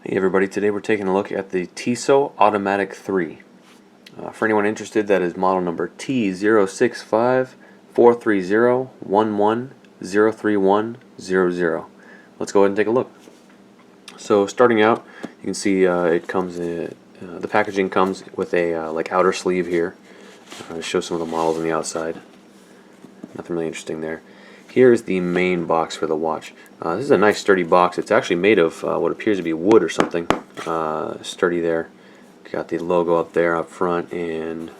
Hey everybody, today we're taking a look at the Tissot Automatic III. For anyone interested, that is model number T0654301103100. Let's go ahead and take a look. So starting out, you can see it comes in, the packaging comes with a like outer sleeve here. Show some of the models on the outside. Nothing really interesting there. Here's the main box for the watch. This is a nice sturdy box. It's actually made of what appears to be wood or something. Sturdy there. Got the logo up there up front and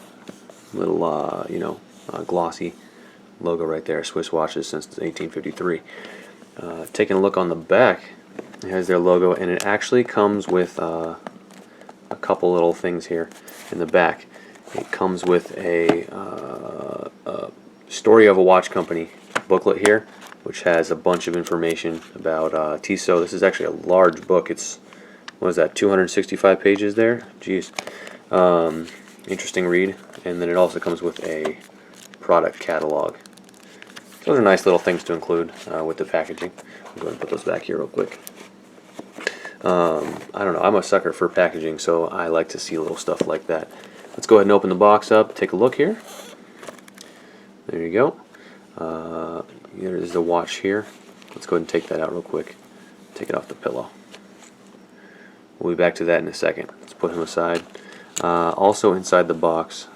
little glossy logo right there. Swiss watches since 1853. Taking a look on the back, it has their logo, and it actually comes with a couple little things here in the back. It comes with a story of a watch company booklet here, which has a bunch of information about Tissot. This is actually a large book. It's, what is that, 265 pages there? Jeez. Interesting read. And then it also comes with a product catalog. Those are nice little things to include with the packaging. I'll go ahead and put those back here real quick. I don't know, I'm a sucker for packaging, so I like to see little stuff like that. Let's go ahead and open the box up, take a look here. There you go. There's the watch here. Let's go ahead and take that out real quick. Take it off the pillow. We'll be back to that in a second. Let's put him aside. Also inside the box,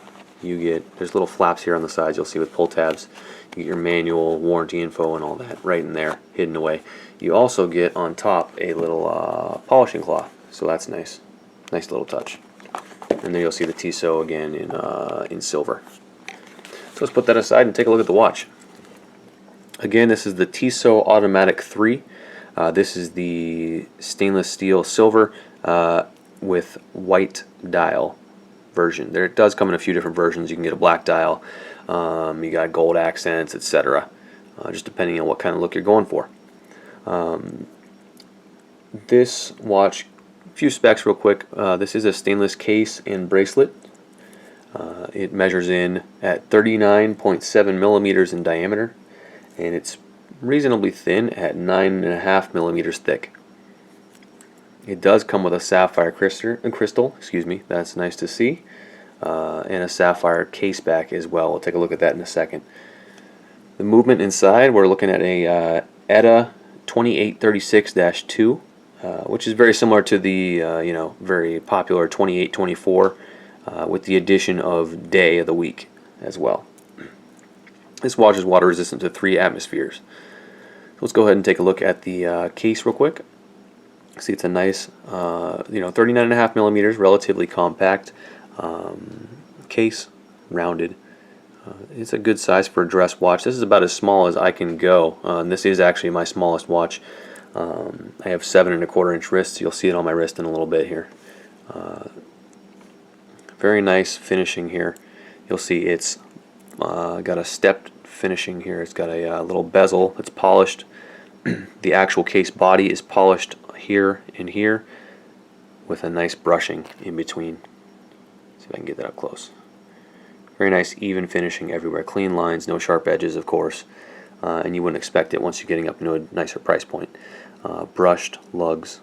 you get, there's little flaps here on the sides you'll see with pull tabs. You get your manual, warranty info, and all that right in there, hidden away. You also get on top a little polishing cloth, so that's nice. Nice little touch. And then you'll see the Tissot again in silver. So let's put that aside and take a look at the watch. Again, this is the Tissot Automatic III. This is the stainless steel silver with white dial version. There, it does come in a few different versions. You can get a black dial, you got gold accents, etc. Just depending on what kind of look you're going for. This watch, a few specs real quick. This is a stainless case and bracelet. It measures in at 39.7 millimeters in diameter, and it's reasonably thin at 9.5 millimeters thick. It does come with a sapphire crystal, excuse me, that's nice to see, and a sapphire case back as well. We'll take a look at that in a second. The movement inside, we're looking at a ETA 2836-2, which is very similar to the very popular 2824, with the addition of day of the week as well. This watch is water resistant to 3 atmospheres. Let's go ahead and take a look at the case real quick. See, it's a nice 39.5 millimeters, relatively compact case, rounded. It's a good size for a dress watch. This is about as small as I can go, and this is actually my smallest watch. I have 7.25 inch wrists. You'll see it on my wrist in a little bit here. Very nice finishing here. You'll see it's got a stepped finishing here. It's got a little bezel that's polished. The actual case body is polished here and here with a nice brushing in between. See if I can get that up close. Very nice even finishing everywhere. Clean lines, no sharp edges, of course. And you wouldn't expect it once you're getting up into a nicer price point. Brushed lugs.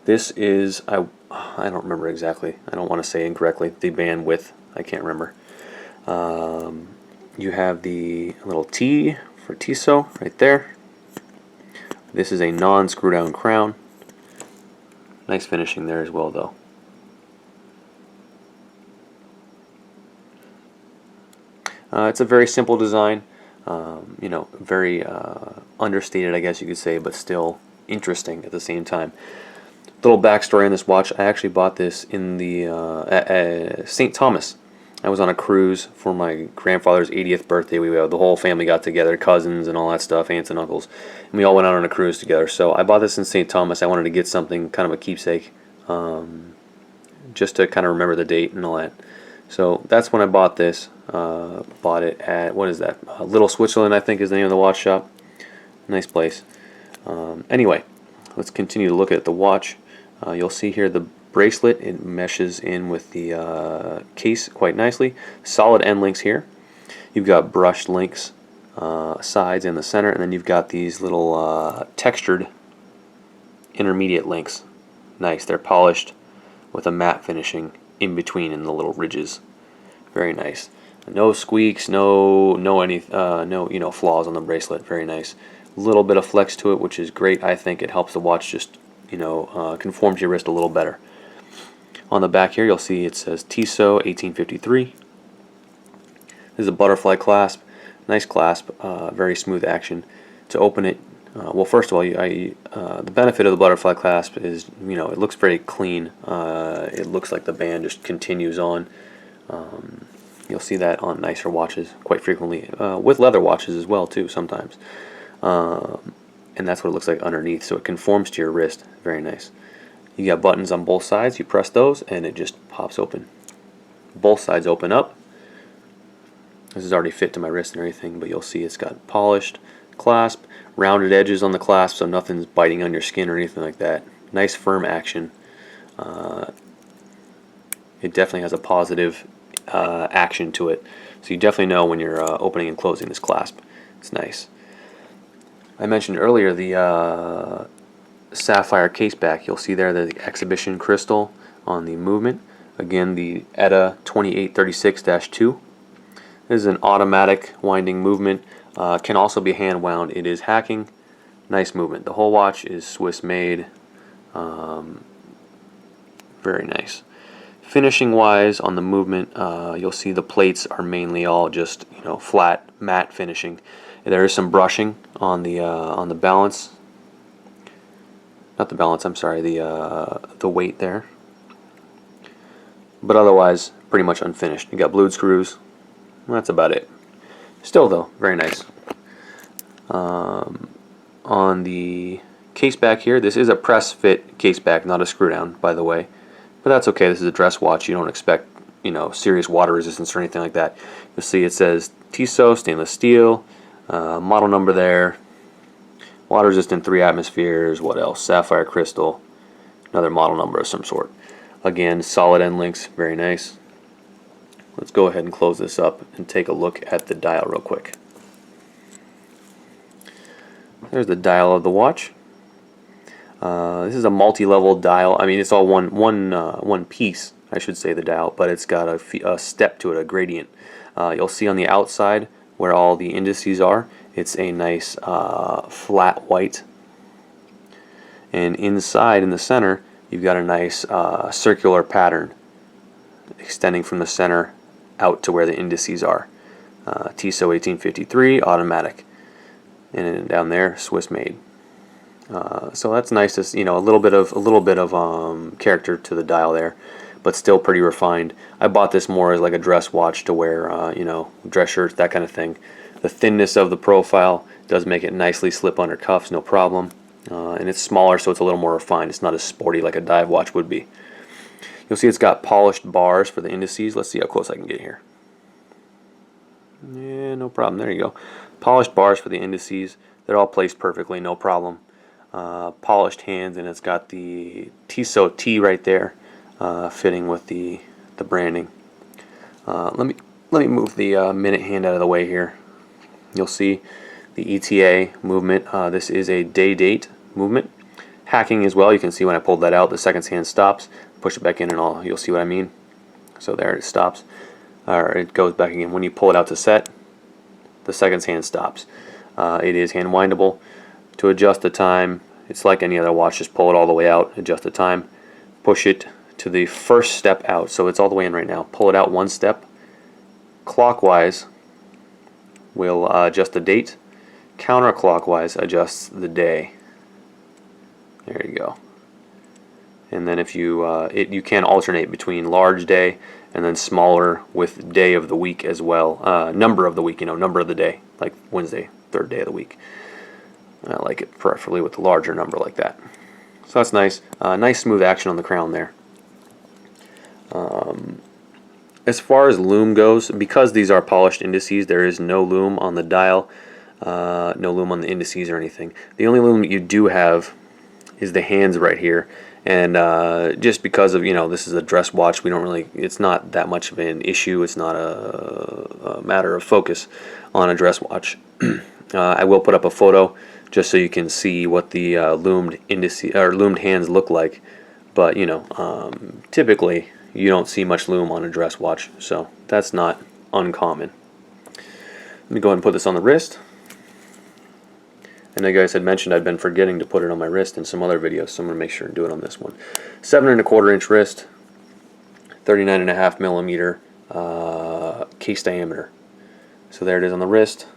This is, I don't remember exactly. I don't want to say incorrectly. The band width, I can't remember. You have the little T for Tissot right there. This is a non-screw down crown. Nice finishing there as well, though. It's a very simple design, very understated, I guess you could say, but still interesting at the same time. Little backstory on this watch: I actually bought this in the at St. Thomas. I was on a cruise for my grandfather's 80th birthday. The whole family got together, cousins and all that stuff, aunts and uncles, and we all went out on a cruise together. So I bought this in St. Thomas. I wanted to get something, kind of a keepsake, just to kind of remember the date and all that. So that's when I bought this. Bought it at, what is that? Little Switzerland, I think, is the name of the watch shop. Nice place. Anyway, let's continue to look at the watch. You'll see here the bracelet. It meshes in with the case quite nicely. Solid end links here. You've got brushed links sides in the center, and then you've got these little textured intermediate lengths. Nice. They're polished with a matte finishing in between in the little ridges. Very nice. No squeaks, no flaws on the bracelet. Very nice. A little bit of flex to it, which is great. I think it helps the watch just conform to your wrist a little better. On the back here, you'll see it says Tissot 1853. This is a butterfly clasp. Nice clasp, very smooth action. To open it, well, first of all, the benefit of the butterfly clasp is, it looks very clean. It looks like the band just continues on. You'll see that on nicer watches quite frequently, with leather watches as well too sometimes. And that's what it looks like underneath, so it conforms to your wrist. Very nice. You got buttons on both sides. You press those and it just pops open. Both sides open up. This is already fit to my wrist and everything, but you'll see it's got polished clasp, rounded edges on the clasp, so nothing's biting on your skin or anything like that. Nice firm action. It definitely has a positive action to it, so you definitely know when you're opening and closing this clasp. It's nice. I mentioned earlier the sapphire case back. You'll see there the exhibition crystal on the movement. Again, the ETA 2836-2. This is an automatic winding movement. Can also be hand wound. It is hacking. Nice movement. The whole watch is Swiss made. Very nice. Finishing wise on the movement, you'll see the plates are mainly all just flat matte finishing. There is some brushing on the balance. Not the balance. I'm sorry. The weight there. But otherwise, pretty much unfinished. You got blued screws. That's about it. Still though, very nice. On the case back here, this is a press fit case back, not a screw down, by the way. But that's okay. This is a dress watch. You don't expect serious water resistance or anything like that. You'll see it says Tissot stainless steel, model number there. Water resistant 3 atmospheres. What else? Sapphire crystal. Another model number of some sort. Again, solid end links. Very nice. Let's go ahead and close this up and take a look at the dial real quick. There's the dial of the watch. This is a multi-level dial. I mean, it's all one piece, I should say, the dial, but it's got a step to it, a gradient. You'll see on the outside where all the indices are, it's a nice flat white. And inside, in the center, you've got a nice circular pattern extending from the center out to where the indices are. Tissot 1853 automatic, and then down there Swiss made. So that's nice to a little bit of character to the dial there, but still pretty refined. I bought this more as like a dress watch to wear, dress shirts, that kind of thing. The thinness of the profile does make it nicely slip under cuffs, no problem. And it's smaller, so it's a little more refined. It's not as sporty like a dive watch would be. You'll see it's got polished bars for the indices. Let's see how close I can get here. Yeah, no problem. There you go. Polished bars for the indices. They're all placed perfectly, no problem. Polished hands, and it's got the Tissot T right there, fitting with the branding. Let me move the minute hand out of the way here. You'll see the ETA movement. This is a day date movement. Hacking as well. You can see when I pulled that out, the seconds hand stops. Push it back in, and you'll see what I mean. So there it stops, or it goes back again. When you pull it out to set, the seconds hand stops. It is hand windable. To adjust the time, it's like any other watch. Just pull it all the way out, adjust the time, push it to the first step out. So it's all the way in right now. Pull it out one step. Clockwise will adjust the date. Counterclockwise adjusts the day. There you go. And then if you you can alternate between large day and then smaller with day of the week as well. Number of the week, number of the day, like Wednesday, third day of the week. I like it preferably with the larger number like that. So that's nice. Nice smooth action on the crown there. As far as lume goes, because these are polished indices, there is no lume on the dial, no lume on the indices or anything. The only lume that you do have is the hands right here. And just because of, this is a dress watch, it's not that much of an issue. It's not a matter of focus on a dress watch. I will put up a photo just so you can see what the loomed indices or loomed hands look like. But you know, typically you don't see much loom on a dress watch, so that's not uncommon. Let me go ahead and put this on the wrist. And like I had mentioned, I've been forgetting to put it on my wrist in some other videos, so I'm going to make sure and do it on this one. 7¼ inch wrist, 39.5 millimeter case diameter. So there it is on the wrist.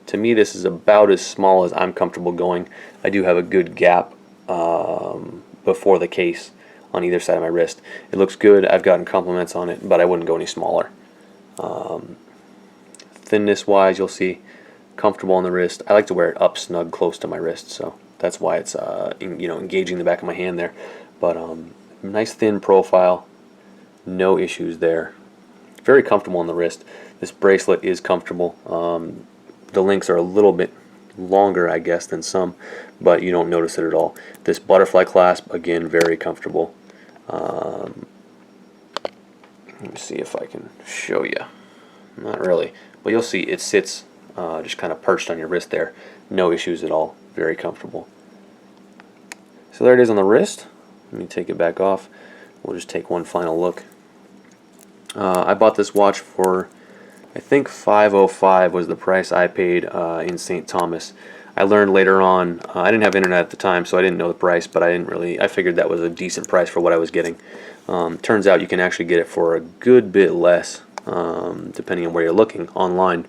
To me, this is about as small as I'm comfortable going. I do have a good gap before the case on either side of my wrist. It looks good. I've gotten compliments on it, but I wouldn't go any smaller. Thinness wise, you'll see comfortable on the wrist. I like to wear it up snug close to my wrist, so that's why it's you know, engaging the back of my hand there. But nice thin profile, no issues there. Very comfortable on the wrist. This bracelet is comfortable. The links are a little bit longer, I guess, than some, but you don't notice it at all. This butterfly clasp, again, very comfortable. Let me see if I can show you. Not really, but you'll see it sits just kind of perched on your wrist there. No issues at all. Very comfortable. So there it is on the wrist. Let me take it back off. We'll just take one final look. I bought this watch for, I think $505 was the price I paid in St. Thomas. I learned later on, I didn't have internet at the time, so I didn't know the price, but I figured that was a decent price for what I was getting. Turns out you can actually get it for a good bit less, depending on where you're looking online.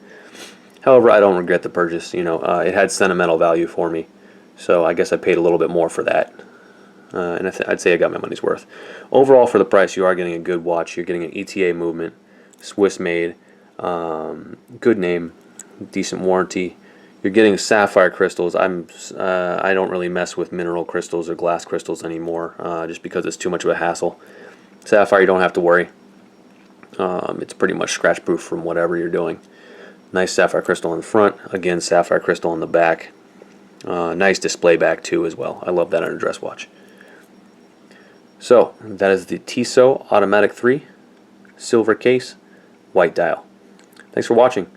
However, I don't regret the purchase. You know, it had sentimental value for me, so I guess I paid a little bit more for that. And I'd say I got my money's worth. Overall, for the price, you are getting a good watch. You're getting an ETA movement, Swiss-made, good name, decent warranty. You're getting sapphire crystals. I don't really mess with mineral crystals or glass crystals anymore, just because it's too much of a hassle. Sapphire, you don't have to worry. It's pretty much scratch-proof from whatever you're doing. Nice sapphire crystal in the front. Again, sapphire crystal on the back. Nice display back too as well. I love that on a dress watch. So that is the Tissot Automatic III, silver case, white dial. Thanks for watching.